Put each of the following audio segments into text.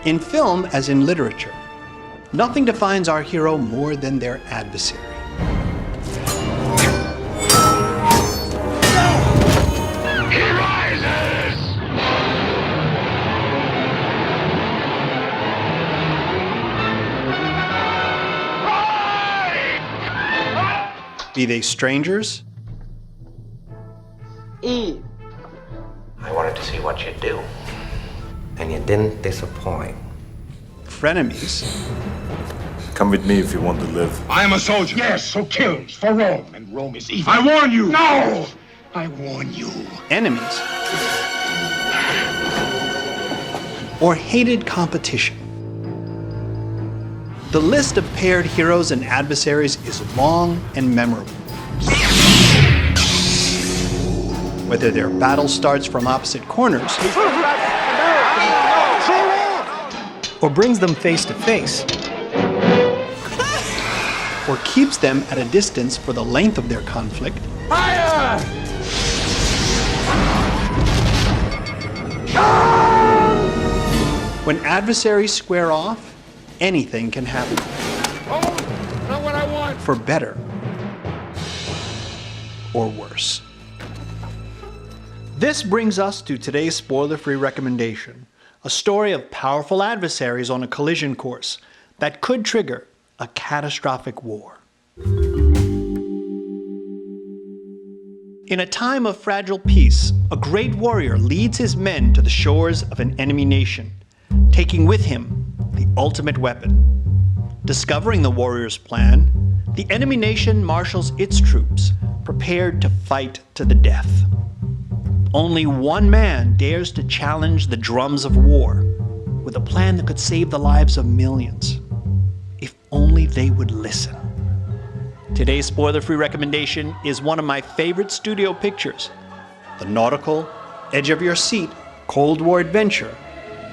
In film, as in literature, nothing defines our hero more than their adversary. He rises! Be they strangers, Eve. I wanted to see what you'd do, and you didn't disappoint. frenemies, Come with me if you want to live. I am a soldier. Yes, so kills for Rome, and Rome is evil. I warn you! No! I warn you. enemies, or hated competition. The list of paired heroes and adversaries is long and memorable. Whether their battle starts from opposite corners or brings them face to face, or keeps them at a distance for the length of their conflict, when adversaries square off, anything can happen. Oh, not what I want. For better or worse. This brings us to today's spoiler-free recommendation, a story of powerful adversaries on a collision course that could trigger a catastrophic war. In a time of fragile peace, a great warrior leads his men to the shores of an enemy nation, taking with him the ultimate weapon. Discovering the warrior's plan, the enemy nation marshals its troops, prepared to fight to the death. Only one man dares to challenge the drums of war, with a plan that could save the lives of millions, if only they would listen. Today's spoiler-free recommendation is one of my favorite studio pictures, the nautical, edge-of-your-seat, Cold War adventure,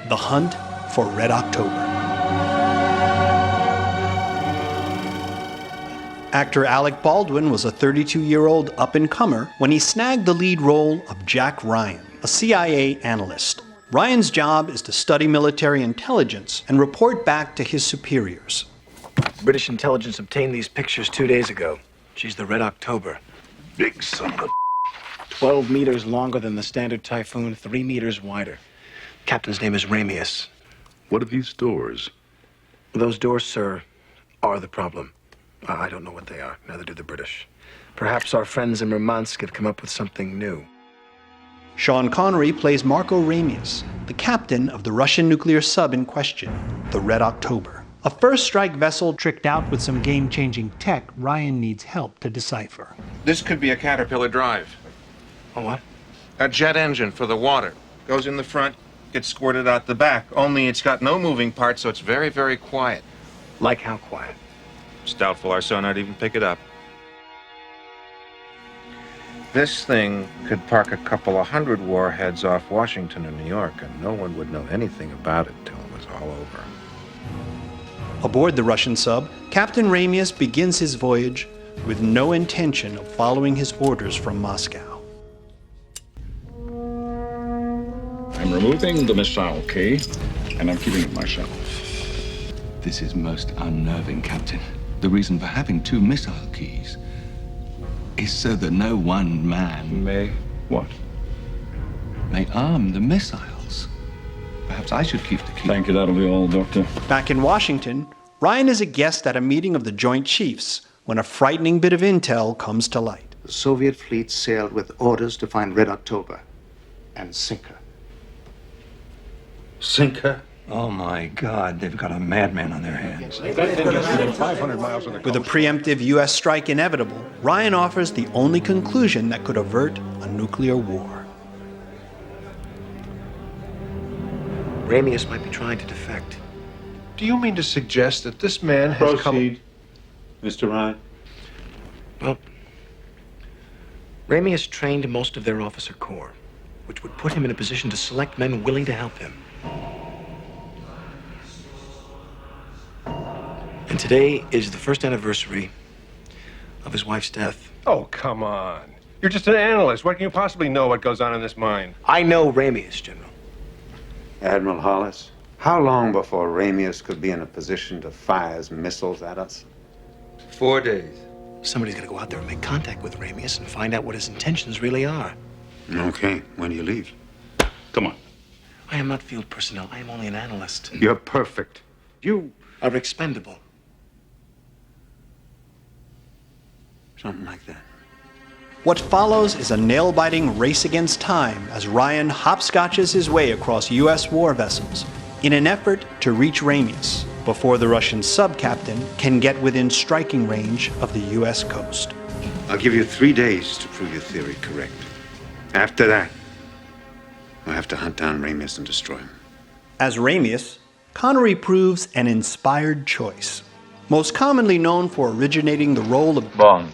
The Hunt for Red October. Actor Alec Baldwin was a 32-year-old up-and-comer when he snagged the lead role of Jack Ryan, a CIA analyst. Ryan's job is to study military intelligence and report back to his superiors. British intelligence obtained these pictures 2 days ago. She's the Red October. Big son of a... 12 meters longer than the standard Typhoon, 3 meters wider. Captain's name is Ramius. What are these doors? Those doors, sir, are the problem. I don't know what they are. Neither do the British. Perhaps our friends in Murmansk have come up with something new. Sean Connery plays Marco Ramius, the captain of the Russian nuclear sub in question, the Red October. A first strike vessel tricked out with some game-changing tech Ryan needs help to decipher. This could be a Caterpillar drive. A what? A jet engine for the water. Goes in the front, gets squirted out the back. Only it's got no moving parts, so it's very, very quiet. Like how quiet? It's doubtful our sonar would even pick it up. This thing could park a couple of 100 warheads off Washington or New York, and no one would know anything about it till it was all over. Aboard the Russian sub, Captain Ramius begins his voyage with no intention of following his orders from Moscow. I'm removing the missile key, and I'm keeping it myself. This is most unnerving, Captain. The reason for having 2 missile keys is so that no one man May what? may arm the missiles. Perhaps I should keep the key. Thank you, that'll be all, Doctor. Back in Washington, Ryan is a guest at a meeting of the Joint Chiefs when a frightening bit of intel comes to light. The Soviet fleet sailed with orders to find Red October and sink her. Sink her? Oh my God, they've got a madman on their hands. With a preemptive U.S. strike inevitable, Ryan offers the only conclusion that could avert a nuclear war. Ramius might be trying to defect. Do you mean to suggest that this man has Proceed, Mr. Ryan. Well, Ramius trained most of their officer corps, which would put him in a position to select men willing to help him. And today is the first anniversary of his wife's death. Oh, come on. You're just an analyst. What can you possibly know what goes on in this mine? I know Ramius, General. Admiral Hollis, How long before Ramius could be in a position to fire his missiles at us? 4 days. Somebody's got to go out there and make contact with Ramius and find out what his intentions really are. Okay, when do you leave? Come on. I am not field personnel. I am only an analyst. You're perfect. You are expendable. Something like that. What follows is a nail-biting race against time as Ryan hopscotches his way across U.S. war vessels in an effort to reach Ramius before the Russian sub-captain can get within striking range of the U.S. coast. I'll give you 3 days to prove your theory correct. After that, we'll have to hunt down Ramius and destroy him. As Ramius, Connery proves an inspired choice, most commonly known for originating the role of Bond.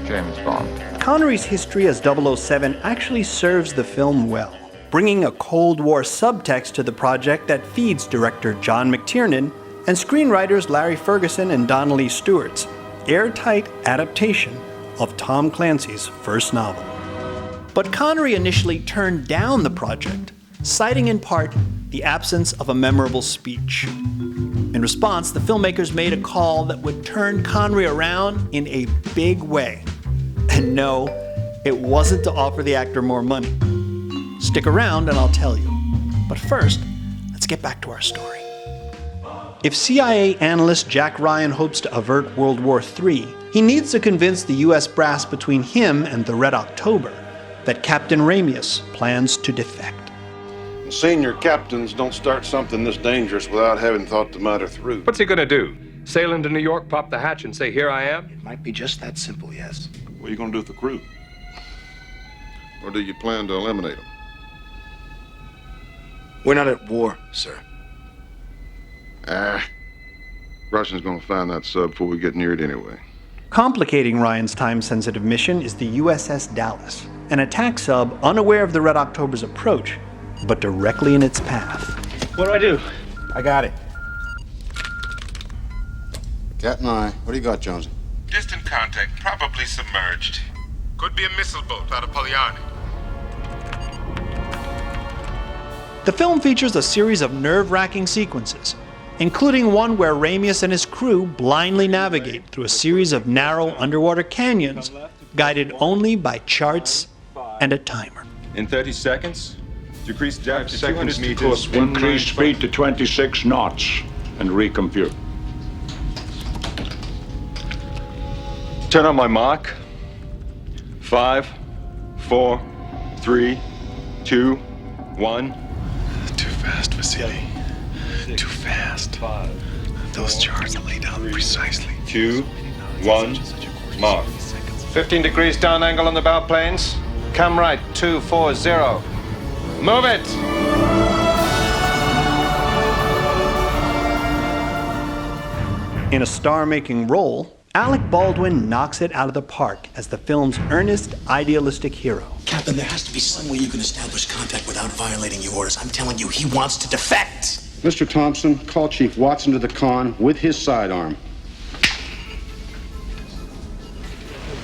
James Bond. Connery's history as 007 actually serves the film well, bringing a Cold War subtext to the project that feeds director John McTiernan and screenwriters Larry Ferguson and Donnelly Stewart's airtight adaptation of Tom Clancy's first novel. But Connery initially turned down the project, citing in part the absence of a memorable speech. In response, the filmmakers made a call that would turn Connery around in a big way. And no, it wasn't to offer the actor more money. Stick around and I'll tell you. But first, let's get back to our story. If CIA analyst Jack Ryan hopes to avert World War III, he needs to convince the US brass between him and the Red October that Captain Ramius plans to defect. Senior captains don't start something this dangerous without having thought the matter through. What's he gonna do? Sail into New York, pop the hatch, and say, "Here I am"? It might be just that simple, yes. What are you gonna do with the crew? Or do you plan to eliminate them? We're not at war, sir. Russians gonna find that sub before we get near it anyway. Complicating Ryan's time-sensitive mission is the USS Dallas, an attack sub unaware of the Red October's approach, but directly in its path. What do I do? I got it. Cat and eye. What do you got, Jonesy? Distant contact, probably submerged. Could be a missile boat out of Polyarny. The film features a series of nerve-wracking sequences, including one where Ramius and his crew blindly navigate through a series of narrow underwater canyons, guided only by charts and a timer. In 30 seconds, decrease depth to 200 meters. Course, increase speed to 26 knots and recompute. Turn on my mark. 5, 4, 3, 2, 1. Too fast, Vasily. Too fast. Those charts are laid out precisely. 2, 1, mark. 15 degrees down angle on the bow planes. Come right, 240. Move it! In a star-making role, Alec Baldwin knocks it out of the park as the film's earnest, idealistic hero. Captain, there has to be some way you can establish contact without violating your orders. I'm telling you, he wants to defect. Mr. Thompson, call Chief Watson to the con with his sidearm.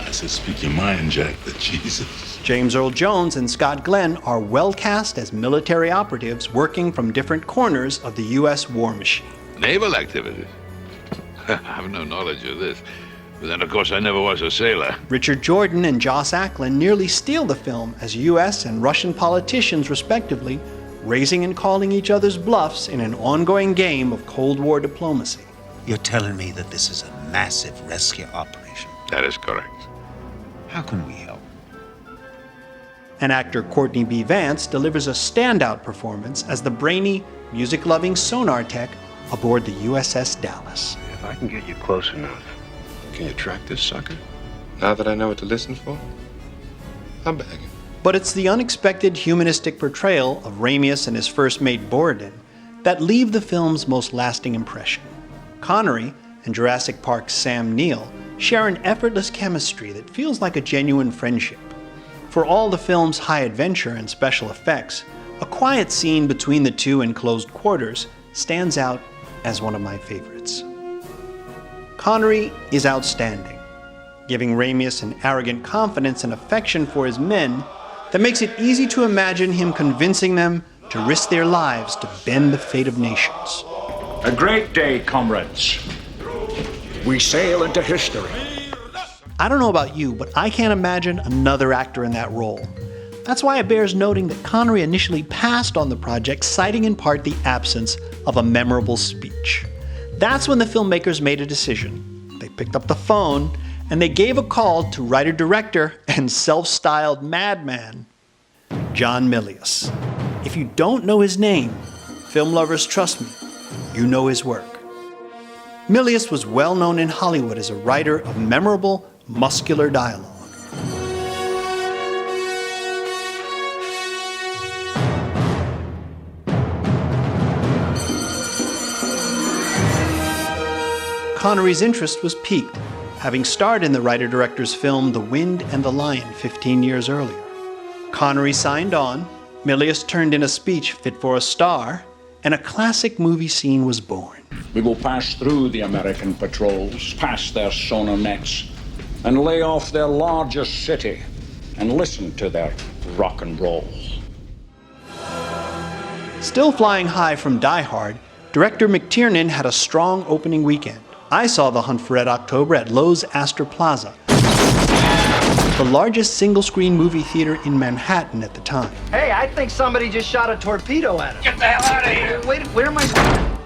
I said, speak your mind, Jack, but Jesus. James Earl Jones and Scott Glenn are well cast as military operatives working from different corners of the U.S. war machine. Naval activities? I have no knowledge of this. But then, of course, I never was a sailor. Richard Jordan and Joss Ackland nearly steal the film as U.S. and Russian politicians, respectively, raising and calling each other's bluffs in an ongoing game of Cold War diplomacy. You're telling me that this is a massive rescue operation? That is correct. How can we help? And actor Courtney B. Vance delivers a standout performance as the brainy, music-loving sonar tech aboard the USS Dallas. If I can get you close enough. Can you track this sucker? Now that I know what to listen for? I'm begging. But it's the unexpected humanistic portrayal of Ramius and his first mate Borodin that leave the film's most lasting impression. Connery and Jurassic Park's Sam Neill share an effortless chemistry that feels like a genuine friendship. For all the film's high adventure and special effects, a quiet scene between the two in closed quarters stands out as one of my favorites. Connery is outstanding, giving Ramius an arrogant confidence and affection for his men that makes it easy to imagine him convincing them to risk their lives to bend the fate of nations. A great day, comrades. We sail into history. I don't know about you, but I can't imagine another actor in that role. That's why it bears noting that Connery initially passed on the project, citing in part the absence of a memorable speech. That's when the filmmakers made a decision. They picked up the phone and they gave a call to writer-director and self-styled madman, John Milius. If you don't know his name, film lovers, trust me, you know his work. Milius was well known in Hollywood as a writer of memorable, muscular dialogue. Connery's interest was piqued, having starred in the writer-director's film The Wind and the Lion 15 years earlier. Connery signed on, Milius turned in a speech fit for a star, and a classic movie scene was born. We will pass through the American patrols, past their sonar nets, and lay off their largest city, and listen to their rock and roll. Still flying high from Die Hard, director McTiernan had a strong opening weekend. I saw The Hunt for Red October at Lowe's Astor Plaza, the largest single-screen movie theater in Manhattan at the time. Hey, I think somebody just shot a torpedo at us. Get the hell out of here! Wait, where am I?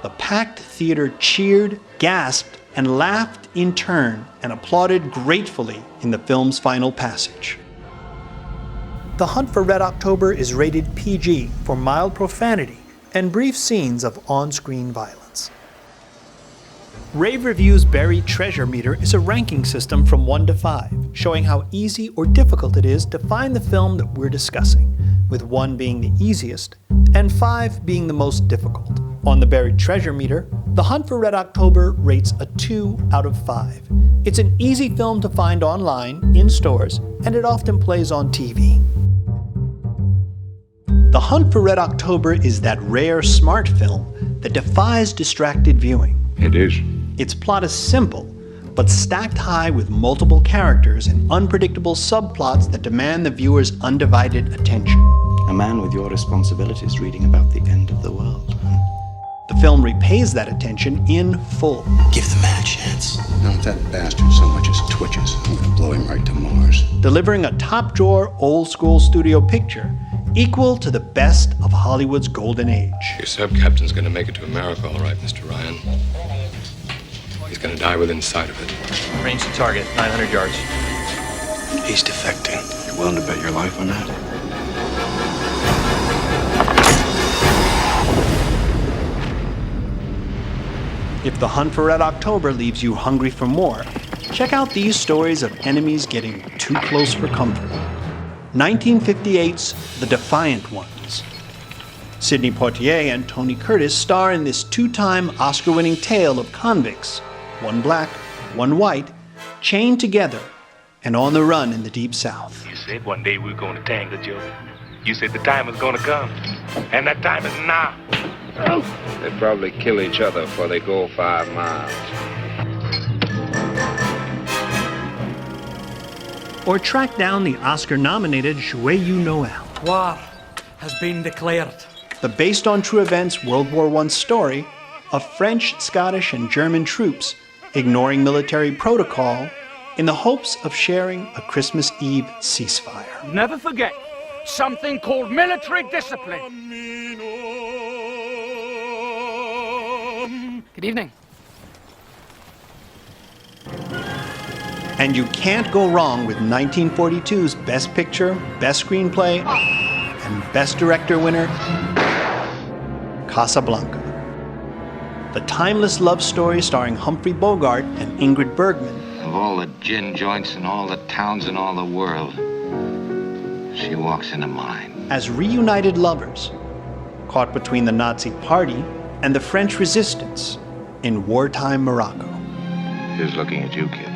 The packed theater cheered, gasped, and laughed in turn, and applauded gratefully in the film's final passage. The Hunt for Red October is rated PG for mild profanity and brief scenes of on-screen violence. Rave Review's Buried Treasure Meter is a ranking system from 1 to 5, showing how easy or difficult it is to find the film that we're discussing, with 1 being the easiest and 5 being the most difficult. On the Buried Treasure Meter, The Hunt for Red October rates a 2 out of 5. It's an easy film to find online, in stores, and it often plays on TV. The Hunt for Red October is that rare smart film that defies distracted viewing. It is. Its plot is simple, but stacked high with multiple characters and unpredictable subplots that demand the viewer's undivided attention. A man with your responsibilities reading about the end of the world. The film repays that attention in full. Give the man a chance. Not if that bastard so much as twitches. I'm gonna blow him right to Mars. Delivering a top-drawer, old-school studio picture equal to the best of Hollywood's golden age. Your sub-captain's gonna make it to America, all right, Mr. Ryan. He's gonna die within sight of it. Range to target, 900 yards. He's defecting. You're willing to bet your life on that? If The Hunt for Red October leaves you hungry for more, check out these stories of enemies getting too close for comfort. 1958's The Defiant Ones. Sidney Poitier and Tony Curtis star in this 2-time Oscar-winning tale of convicts, one black, one white, chained together and on the run in the Deep South. You said one day we were going to tangle, Joe. You said the time was going to come, and that time is now. They probably kill each other before they go 5 miles. Or track down the Oscar-nominated Joyeux Noel. War has been declared. The based on true events World War I story of French, Scottish, and German troops ignoring military protocol in the hopes of sharing a Christmas Eve ceasefire. Never forget something called military discipline. Good evening. And you can't go wrong with 1942's Best Picture, Best Screenplay, and Best Director winner, Casablanca. The timeless love story starring Humphrey Bogart and Ingrid Bergman. Of all the gin joints in all the towns in all the world, she walks into mine. As reunited lovers, caught between the Nazi Party and the French resistance in wartime Morocco. Who's looking at you, kid?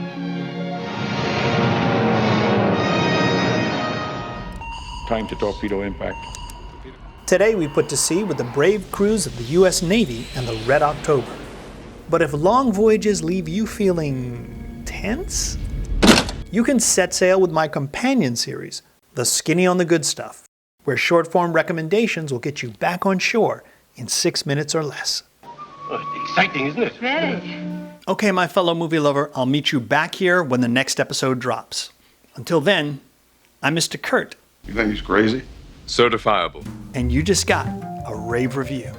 Time to torpedo impact. Today we put to sea with the brave crews of the U.S. Navy and the Red October. But if long voyages leave you feeling tense, you can set sail with my companion series, The Skinny on the Good Stuff. where short-form recommendations will get you back on shore in 6 minutes or less. Oh, it's exciting, isn't it? Very. Okay, my fellow movie lover, I'll meet you back here when the next episode drops. Until then, I'm Mr. Kurt. You think he's crazy? Certifiable. And you just got a rave review.